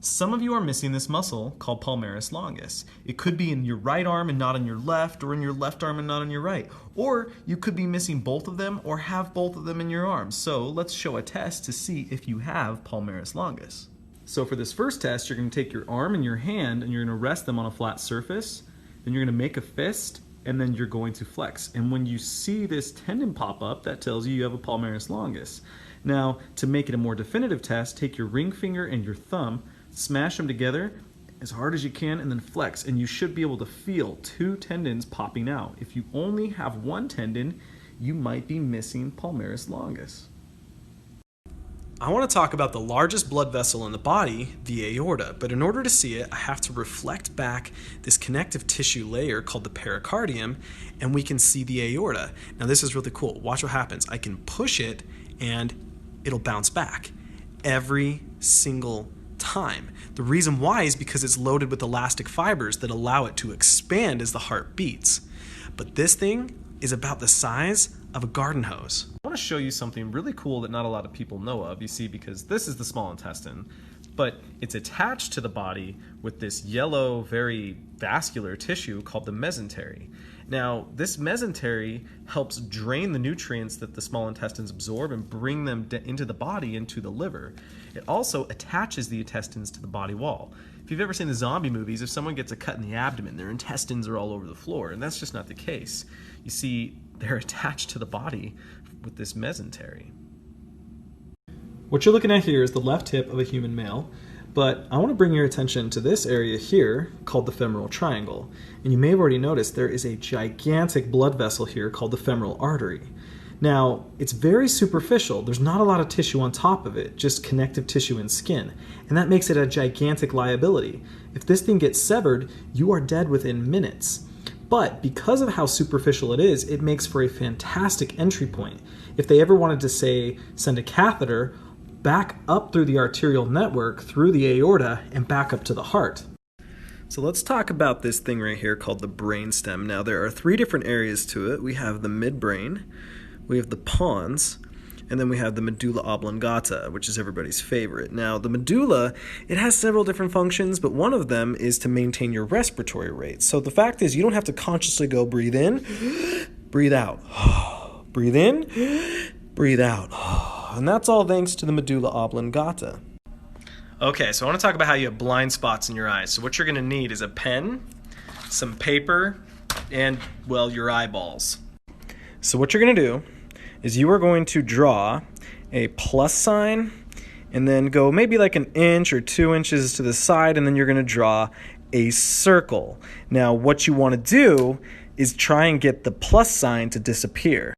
Some of you are missing this muscle called palmaris longus. It could be in your right arm and not in your left, or in your left arm and not in your right. Or you could be missing both of them or have both of them in your arms. So let's show a test to see if you have palmaris longus. So for this first test, you're going to take your arm and your hand and you're going to rest them on a flat surface. Then you're going to make a fist and then you're going to flex. And when you see this tendon pop up, that tells you you have a palmaris longus. Now, to make it a more definitive test, take your ring finger and your thumb, smash them together as hard as you can, and then flex, and you should be able to feel two tendons popping out. If you only have one tendon, you might be missing palmaris longus. I want to talk about the largest blood vessel in the body, the aorta, but in order to see it, I have to reflect back this connective tissue layer called the pericardium, and we can see the aorta. Now this is really cool. Watch what happens. I can push it, and it'll bounce back every single time. The reason why is because it's loaded with elastic fibers that allow it to expand as the heart beats. But this thing is about the size of a garden hose. I want to show you something really cool that not a lot of people know of, you see, because this is the small intestine, but it's attached to the body with this yellow, very vascular tissue called the mesentery. Now, this mesentery helps drain the nutrients that the small intestines absorb and bring them into the body, into the liver. It also attaches the intestines to the body wall. If you've ever seen the zombie movies, if someone gets a cut in the abdomen, their intestines are all over the floor, and that's just not the case. You see, they're attached to the body with this mesentery. What you're looking at here is the left hip of a human male, but I want to bring your attention to this area here called the femoral triangle. And you may have already noticed there is a gigantic blood vessel here called the femoral artery. Now, it's very superficial. There's not a lot of tissue on top of it, just connective tissue and skin. And that makes it a gigantic liability. If this thing gets severed, you are dead within minutes. But because of how superficial it is, it makes for a fantastic entry point. If they ever wanted to, say, send a catheter back up through the arterial network, through the aorta, and back up to the heart. So let's talk about this thing right here called the brainstem. Now, there are three different areas to it. We have the midbrain, we have the pons, and then we have the medulla oblongata, which is everybody's favorite. Now, the medulla, it has several different functions, but one of them is to maintain your respiratory rate. So the fact is, you don't have to consciously go breathe in, breathe out, breathe in, breathe out. And that's all thanks to the medulla oblongata. Okay, so I want to talk about how you have blind spots in your eyes. So what you're going to need is a pen, some paper, and, well, your eyeballs. So what you're going to do is you are going to draw a plus sign and then go maybe like an inch or 2 inches to the side, and then you're going to draw a circle. Now, what you want to do is try and get the plus sign to disappear.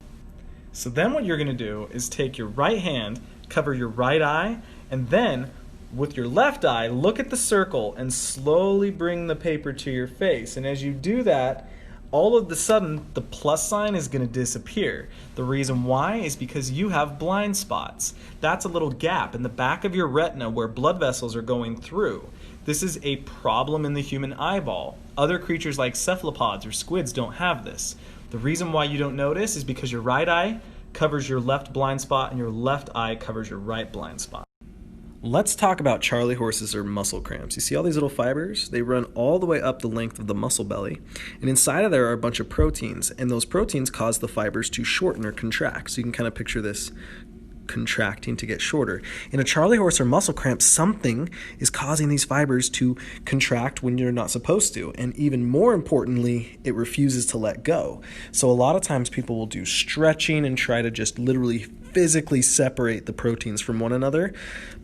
So then what you're going to do is take your right hand, cover your right eye, and then with your left eye, look at the circle and slowly bring the paper to your face. And as you do that, all of a sudden, the plus sign is going to disappear. The reason why is because you have blind spots. That's a little gap in the back of your retina where blood vessels are going through. This is a problem in the human eyeball. Other creatures like cephalopods or squids don't have this. The reason why you don't notice is because your right eye covers your left blind spot and your left eye covers your right blind spot. Let's talk about charley horses or muscle cramps. You see all these little fibers? They run all the way up the length of the muscle belly, and inside of there are a bunch of proteins, and those proteins cause the fibers to shorten or contract. So you can kind of picture this contracting to get shorter. In a charley horse or muscle cramp, something is causing these fibers to contract when you're not supposed to. And even more importantly, it refuses to let go. So a lot of times people will do stretching and try to just literally physically separate the proteins from one another,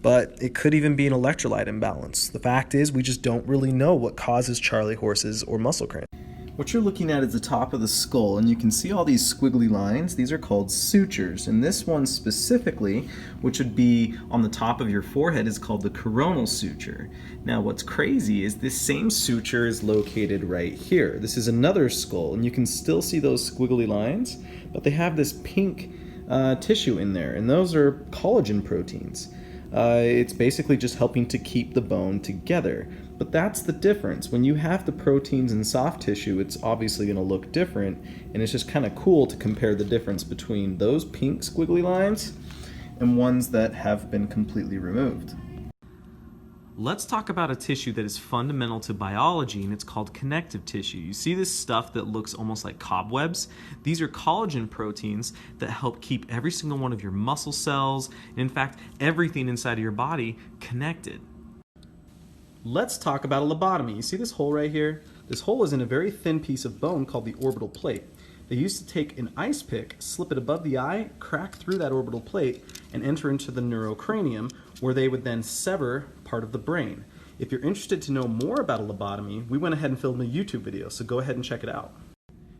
but it could even be an electrolyte imbalance. The fact is, we just don't really know what causes charley horses or muscle cramp. What you're looking at is the top of the skull, and you can see all these squiggly lines. These are called sutures, and this one specifically, which would be on the top of your forehead, is called the coronal suture. Now, what's crazy is this same suture is located right here. This is another skull, and you can still see those squiggly lines, but they have this pink tissue in there, and those are collagen proteins. It's basically just helping to keep the bone together. But that's the difference. When you have the proteins in soft tissue, it's obviously going to look different, and it's just kind of cool to compare the difference between those pink squiggly lines and ones that have been completely removed. Let's talk about a tissue that is fundamental to biology, and it's called connective tissue. You see this stuff that looks almost like cobwebs? These are collagen proteins that help keep every single one of your muscle cells, and in fact, everything inside of your body connected. Let's talk about a lobotomy. You see this hole right here? This hole is in a very thin piece of bone called the orbital plate. They used to take an ice pick, slip it above the eye, crack through that orbital plate, and enter into the neurocranium, where they would then sever part of the brain. If you're interested to know more about a lobotomy, we went ahead and filmed a YouTube video, so go ahead and check it out.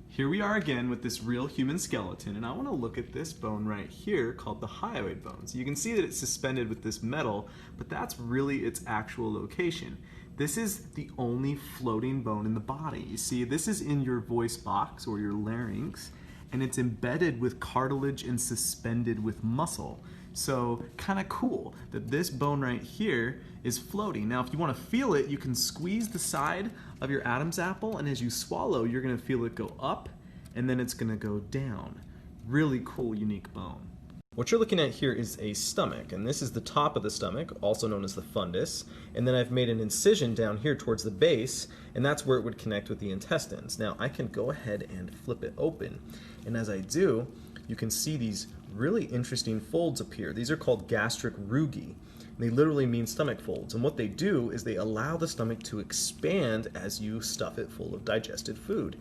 Here we are again with this real human skeleton, and I want to look at this bone right here called the hyoid bone. So you can see that it's suspended with this metal, but that's really its actual location. This is the only floating bone in the body. You see, this is in your voice box or your larynx, and it's embedded with cartilage and suspended with muscle. So kind of cool that this bone right here is floating. Now, if you want to feel it, you can squeeze the side of your Adam's apple, and as you swallow, you're going to feel it go up, and then it's going to go down. Really cool, unique bone. What you're looking at here is a stomach, and this is the top of the stomach, also known as the fundus, and then I've made an incision down here towards the base, and that's where it would connect with the intestines. Now I can go ahead and flip it open, and as I do, you can see these really interesting folds appear. These are called gastric rugae. They literally mean stomach folds, and what they do is they allow the stomach to expand as you stuff it full of digested food.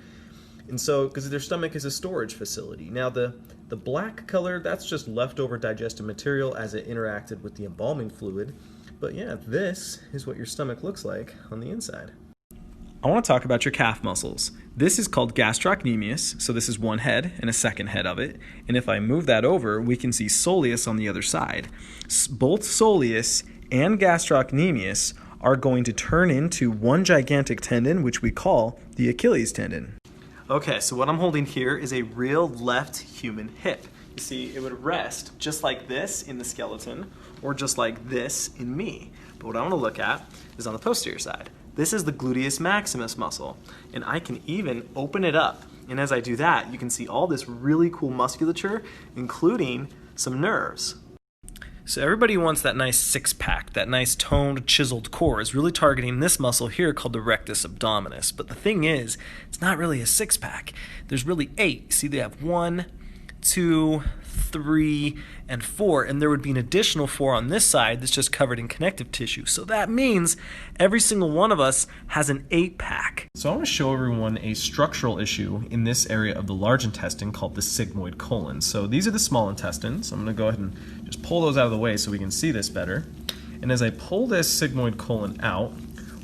And so, because their stomach is a storage facility. Now the black color, that's just leftover digested material as it interacted with the embalming fluid. But yeah, this is what your stomach looks like on the inside. I want to talk about your calf muscles. This is called gastrocnemius, so this is one head and a second head of it. And if I move that over, we can see soleus on the other side. Both soleus and gastrocnemius are going to turn into one gigantic tendon, which we call the Achilles tendon. Okay, so what I'm holding here is a real left human hip. You see, it would rest just like this in the skeleton, or just like this in me. But what I want to look at is on the posterior side. This is the gluteus maximus muscle, and I can even open it up. And as I do that, you can see all this really cool musculature, including some nerves. So everybody wants that nice six-pack, that nice toned, chiseled core is really targeting this muscle here called the rectus abdominis. But the thing is, it's not really a six-pack. There's really 8. See, they have 1, 2, 3, and 4, and there would be an additional 4 on this side that's just covered in connective tissue. So that means every single one of us has an 8-pack. So I want to show everyone a structural issue in this area of the large intestine called the sigmoid colon. So these are the small intestines. I'm going to go ahead and just pull those out of the way so we can see this better. And as I pull this sigmoid colon out,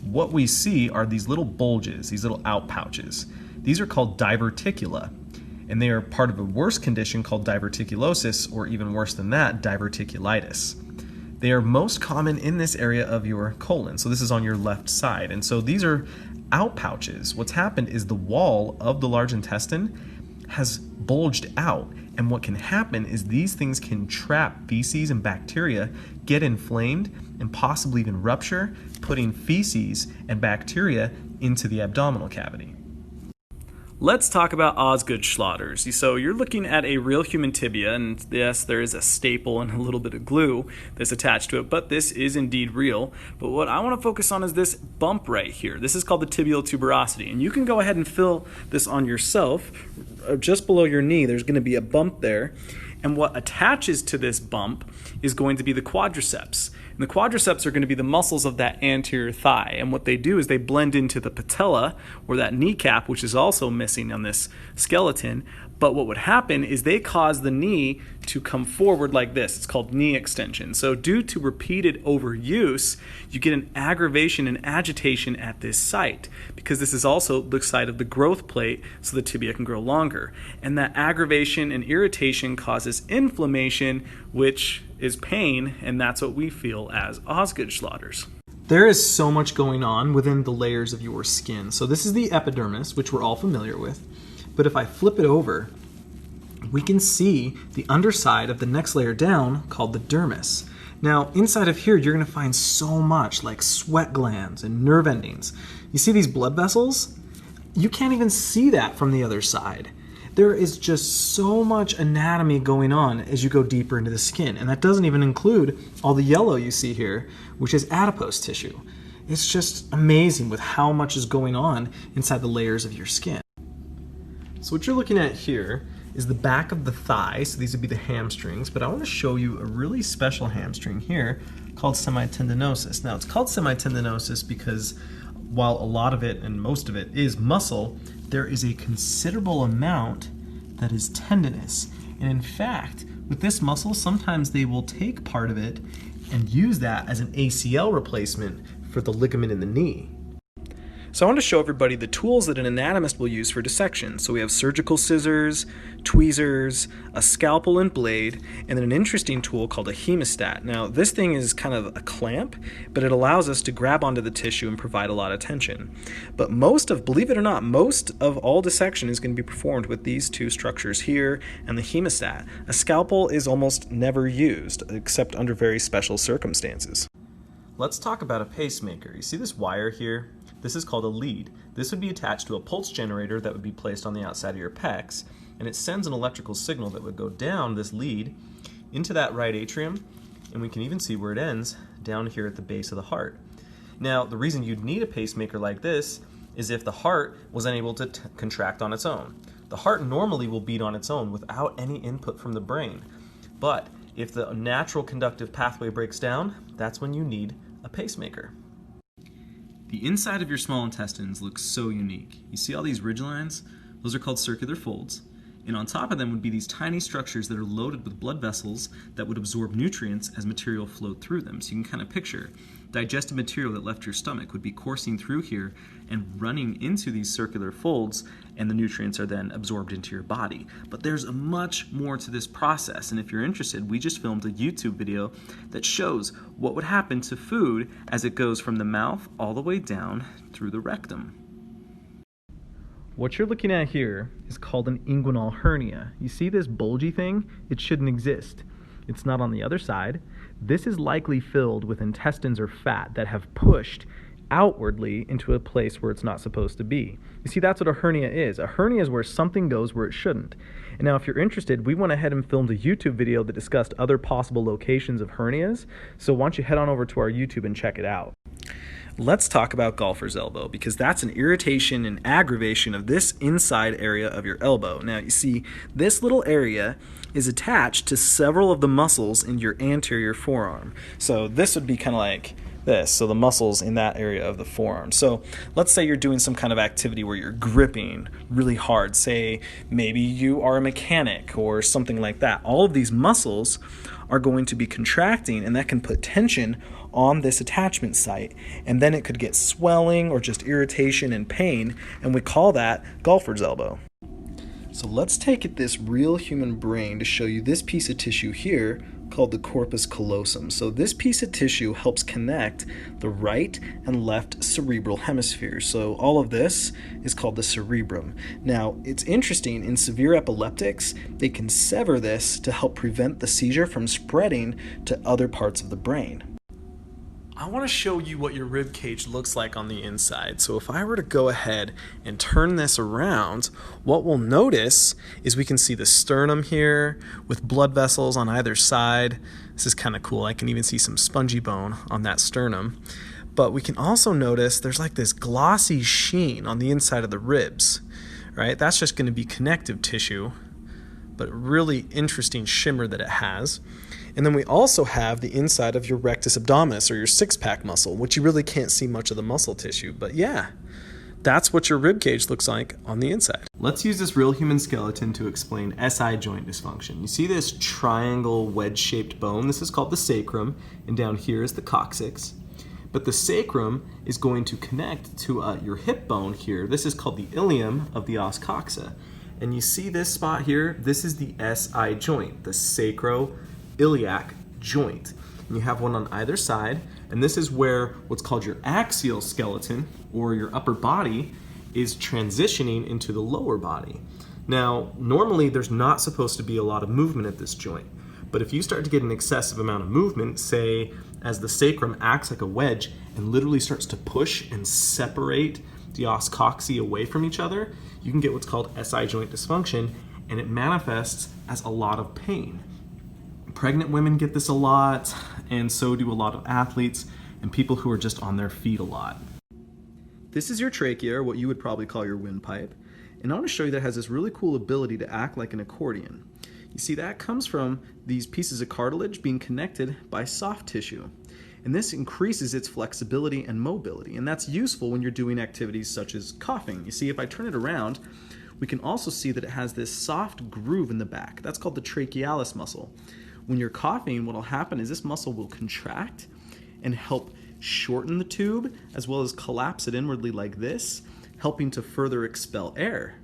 what we see are these little bulges, these little out pouches. These are called diverticula, and they are part of a worse condition called diverticulosis, or even worse than that, diverticulitis. They are most common in this area of your colon, so this is on your left side. And so these are out pouches. What's happened is the wall of the large intestine has bulged out, and what can happen is these things can trap feces and bacteria, get inflamed, and possibly even rupture, putting feces and bacteria into the abdominal cavity. Let's talk about OsgoodSchlatters. So you're looking at a real human tibia, and yes, there is a staple and a little bit of glue that's attached to it, but this is indeed real. But what I want to focus on is this bump right here. This is called the tibial tuberosity, and you can go ahead and feel this on yourself. Just below your knee, there's going to be a bump there, and what attaches to this bump is going to be the quadriceps. And the quadriceps are going to be the muscles of that anterior thigh, and what they do is they blend into the patella, or that kneecap, which is also missing on this skeleton. But what would happen is they cause the knee to come forward like this. It's called knee extension. So due to repeated overuse, you get an aggravation and agitation at this site, because this is also the site of the growth plate, so the tibia can grow longer. And that aggravation and irritation causes inflammation, which is pain, and that's what we feel as OsgoodSchlatters. There is so much going on within the layers of your skin. So this is the epidermis, which we're all familiar with. But if I flip it over, we can see the underside of the next layer down called the dermis. Now, inside of here, you're going to find so much like sweat glands and nerve endings. You see these blood vessels? You can't even see that from the other side. there is just so much anatomy going on as you go deeper into the skin. And that doesn't even include all the yellow you see here, which is adipose tissue. It's just amazing with how much is going on inside the layers of your skin. So what you're looking at here is the back of the thigh. So these would be the hamstrings, but I want to show you a really special hamstring here called semitendinosus. Now it's called semitendinosus because while a lot of it and most of it is muscle, there is a considerable amount that is tendinous. And in fact, with this muscle, sometimes they will take part of it and use that as an ACL replacement for the ligament in the knee. So I want to show everybody the tools that an anatomist will use for dissection. So we have surgical scissors, tweezers, a scalpel and blade, and then an interesting tool called a hemostat. Now this thing is kind of a clamp, but it allows us to grab onto the tissue and provide a lot of tension. But believe it or not, most of all dissection is going to be performed with these two structures here and the hemostat. A scalpel is almost never used, except under very special circumstances. Let's talk about a pacemaker. You see this wire here? This is called a lead. This would be attached to a pulse generator that would be placed on the outside of your pecs, and it sends an electrical signal that would go down this lead into that right atrium, and we can even see where it ends down here at the base of the heart. Now, the reason you'd need a pacemaker like this is if the heart was unable to contract on its own. The heart normally will beat on its own without any input from the brain, but if the natural conductive pathway breaks down, that's when you need a pacemaker. The inside of your small intestines looks so unique. You see all these ridge lines? Those are called circular folds. And on top of them would be these tiny structures that are loaded with blood vessels that would absorb nutrients as material flowed through them. So you can kind of picture digested material that left your stomach would be coursing through here and running into these circular folds, and the nutrients are then absorbed into your body. But there's much more to this process, and if you're interested, we just filmed a YouTube video that shows what would happen to food as it goes from the mouth all the way down through the rectum. What you're looking at here is called an inguinal hernia. You see this bulgy thing? It shouldn't exist. It's not on the other side. This is likely filled with intestines or fat that have pushed outwardly into a place where it's not supposed to be. You see, that's what a hernia is. A hernia is where something goes where it shouldn't. And now if you're interested, we went ahead and filmed a YouTube video that discussed other possible locations of hernias. So why don't you head on over to our YouTube and check it out. Let's talk about golfer's elbow, because that's an irritation and aggravation of this inside area of your elbow. Now you see, this little area is attached to several of the muscles in your anterior forearm. So this would be kind of like this, so the muscles in that area of the forearm. So let's say you're doing some kind of activity where you're gripping really hard. Say maybe you are a mechanic or something like that. All of these muscles are going to be contracting, and that can put tension on this attachment site, and then it could get swelling or just irritation and pain, and we call that golfer's elbow. So let's take this real human brain to show you this piece of tissue here called the corpus callosum. So this piece of tissue helps connect the right and left cerebral hemispheres. So all of this is called the cerebrum. Now, it's interesting, in severe epileptics, they can sever this to help prevent the seizure from spreading to other parts of the brain. I want to show you what your rib cage looks like on the inside. So if I were to go ahead and turn this around, what we'll notice is we can see the sternum here with blood vessels on either side. This is kind of cool. I can even see some spongy bone on that sternum. But we can also notice there's like this glossy sheen on the inside of the ribs, right? That's just going to be connective tissue, but really interesting shimmer that it has. And then we also have the inside of your rectus abdominis, or your six-pack muscle, which you really can't see much of the muscle tissue. But yeah, that's what your rib cage looks like on the inside. Let's use this real human skeleton to explain SI joint dysfunction. You see this triangle wedge-shaped bone? This is called the sacrum, and down here is the coccyx. But the sacrum is going to connect to your hip bone here. This is called the ilium of the os coxa. And you see this spot here? This is the SI joint, the sacroiliac joint. And you have one on either side, and this is where what's called your axial skeleton, or your upper body, is transitioning into the lower body. Now, normally there's not supposed to be a lot of movement at this joint, but if you start to get an excessive amount of movement, say as the sacrum acts like a wedge and literally starts to push and separate the os cocci away from each other, you can get what's called SI joint dysfunction, and it manifests as a lot of pain. Pregnant women get this a lot, and so do a lot of athletes and people who are just on their feet a lot. This is your trachea, or what you would probably call your windpipe. And I want to show you that it has this really cool ability to act like an accordion. You see, that comes from these pieces of cartilage being connected by soft tissue. And this increases its flexibility and mobility. And that's useful when you're doing activities such as coughing. You see, if I turn it around, we can also see that it has this soft groove in the back. That's called the trachealis muscle. When you're coughing, what will happen is this muscle will contract and help shorten the tube, as well as collapse it inwardly like this, helping to further expel air.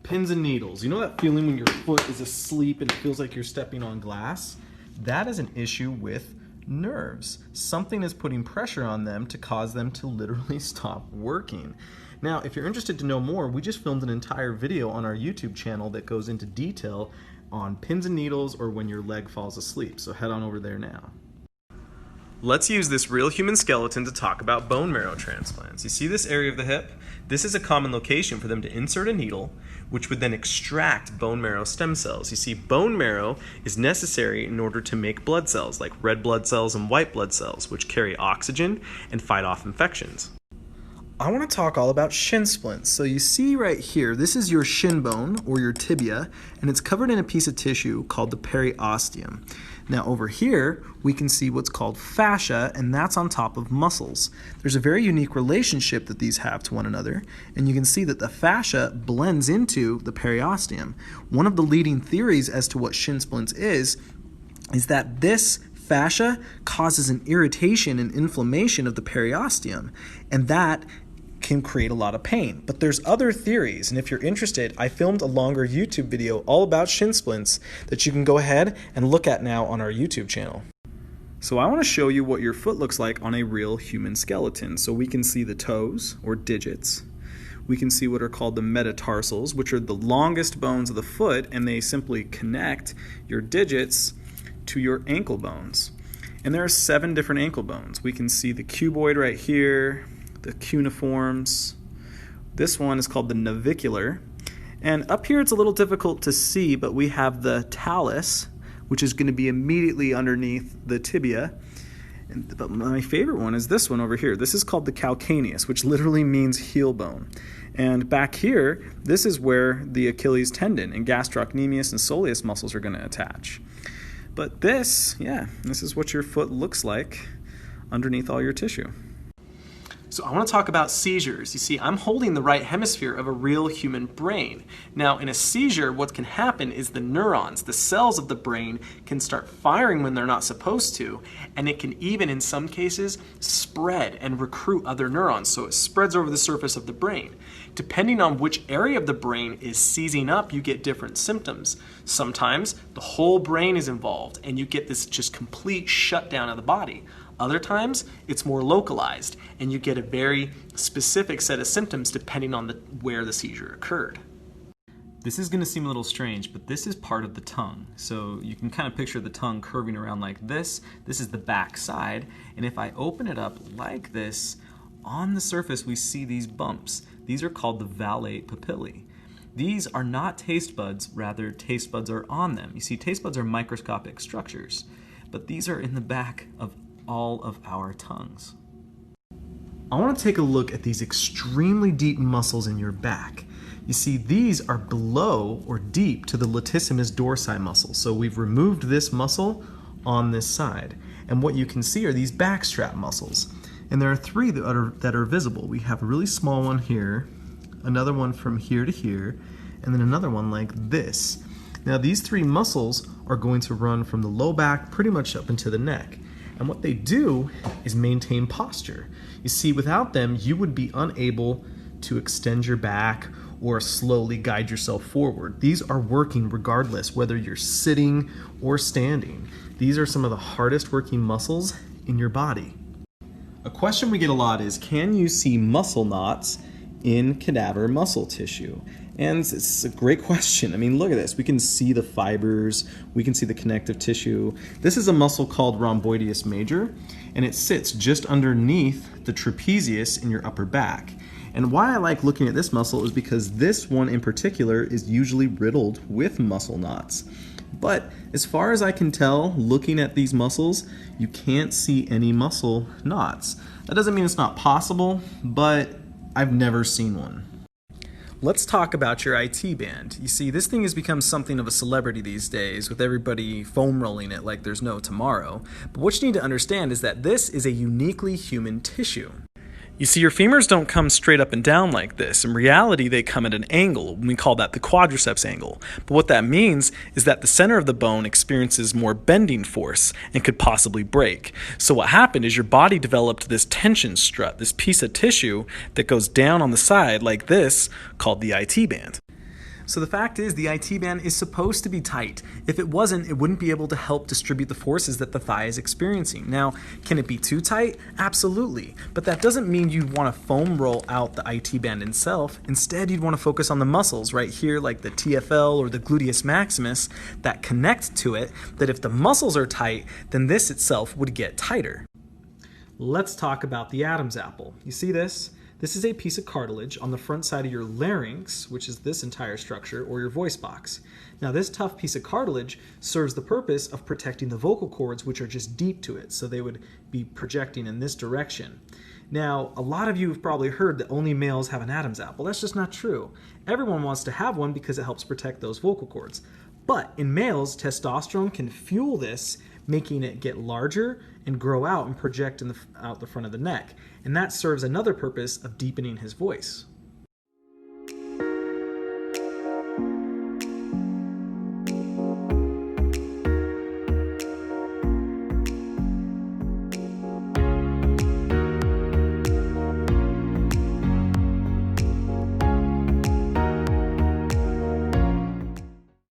Pins and needles. You know that feeling when your foot is asleep and it feels like you're stepping on glass? That is an issue with nerves. Something is putting pressure on them to cause them to literally stop working. Now, if you're interested to know more, we just filmed an entire video on our YouTube channel that goes into detail on pins and needles or when your leg falls asleep. So head on over there now. Let's use this real human skeleton to talk about bone marrow transplants. You see this area of the hip? This is a common location for them to insert a needle, which would then extract bone marrow stem cells. You see, bone marrow is necessary in order to make blood cells, like red blood cells and white blood cells, which carry oxygen and fight off infections. I want to talk all about shin splints. So you see right here, this is your shin bone or your tibia, and it's covered in a piece of tissue called the periosteum. Now over here, we can see what's called fascia, and that's on top of muscles. There's a very unique relationship that these have to one another, and you can see that the fascia blends into the periosteum. One of the leading theories as to what shin splints is that this fascia causes an irritation and inflammation of the periosteum, and that can create a lot of pain. But there's other theories, and if you're interested, I filmed a longer YouTube video all about shin splints that you can go ahead and look at now on our YouTube channel. So I want to show you what your foot looks like on a real human skeleton. So we can see the toes, or digits. We can see what are called the metatarsals, which are the longest bones of the foot, and they simply connect your digits to your ankle bones. And there are 7 different ankle bones. We can see the cuboid right here, the cuneiforms. This one is called the navicular. And up here it's a little difficult to see, but we have the talus, which is going to be immediately underneath the tibia. But my favorite one is this one over here. This is called the calcaneus, which literally means heel bone. And back here, this is where the Achilles tendon and gastrocnemius and soleus muscles are going to attach. But this is what your foot looks like underneath all your tissue. So I want to talk about seizures. You see, I'm holding the right hemisphere of a real human brain. Now, in a seizure, what can happen is the neurons, the cells of the brain, can start firing when they're not supposed to, and it can even, in some cases, spread and recruit other neurons, so it spreads over the surface of the brain. Depending on which area of the brain is seizing up, you get different symptoms. Sometimes the whole brain is involved, and you get this just complete shutdown of the body. Other times, it's more localized, and you get a very specific set of symptoms depending on where the seizure occurred. This is going to seem a little strange, but this is part of the tongue. So you can kind of picture the tongue curving around like this. This is the back side, and if I open it up like this, on the surface we see these bumps. These are called the valate papillae. These are not taste buds, rather taste buds are on them. You see, taste buds are microscopic structures, but these are in the back of all of our tongues. I want to take a look at these extremely deep muscles in your back. You see, these are below or deep to the latissimus dorsi muscle. So we've removed this muscle on this side. And what you can see are these backstrap muscles. And there are 3 that are visible. We have a really small one here, another one from here to here, and then another one like this. Now these 3 muscles are going to run from the low back pretty much up into the neck. And what they do is maintain posture. You see, without them, you would be unable to extend your back or slowly guide yourself forward. These are working regardless whether you're sitting or standing. These are some of the hardest working muscles in your body. A question we get a lot is, can you see muscle knots in cadaver muscle tissue? And it's a great question. I mean, look at this. We can see the fibers, we can see the connective tissue. This is a muscle called rhomboideus major, and it sits just underneath the trapezius in your upper back. And why I like looking at this muscle is because this one in particular is usually riddled with muscle knots. But as far as I can tell, looking at these muscles, you can't see any muscle knots. That doesn't mean it's not possible, but I've never seen one. Let's talk about your IT band. You see, this thing has become something of a celebrity these days, with everybody foam rolling it like there's no tomorrow. But what you need to understand is that this is a uniquely human tissue. You see, your femurs don't come straight up and down like this. In reality, they come at an angle. We call that the quadriceps angle. But what that means is that the center of the bone experiences more bending force and could possibly break. So what happened is your body developed this tension strut, this piece of tissue that goes down on the side like this, called the IT band. So the fact is, the IT band is supposed to be tight. If it wasn't, it wouldn't be able to help distribute the forces that the thigh is experiencing. Now, can it be too tight? Absolutely. But that doesn't mean you'd want to foam roll out the IT band itself. Instead, you'd want to focus on the muscles right here, like the TFL or the gluteus maximus, that connect to it, that if the muscles are tight, then this itself would get tighter. Let's talk about the Adam's apple. You see this? This is a piece of cartilage on the front side of your larynx, which is this entire structure, or your voice box. Now, this tough piece of cartilage serves the purpose of protecting the vocal cords, which are just deep to it, so they would be projecting in this direction. Now, a lot of you have probably heard that only males have an Adam's apple. That's just not true. Everyone wants to have one because it helps protect those vocal cords. But in males, testosterone can fuel this, making it get larger and grow out and project out the front of the neck. And that serves another purpose of deepening his voice.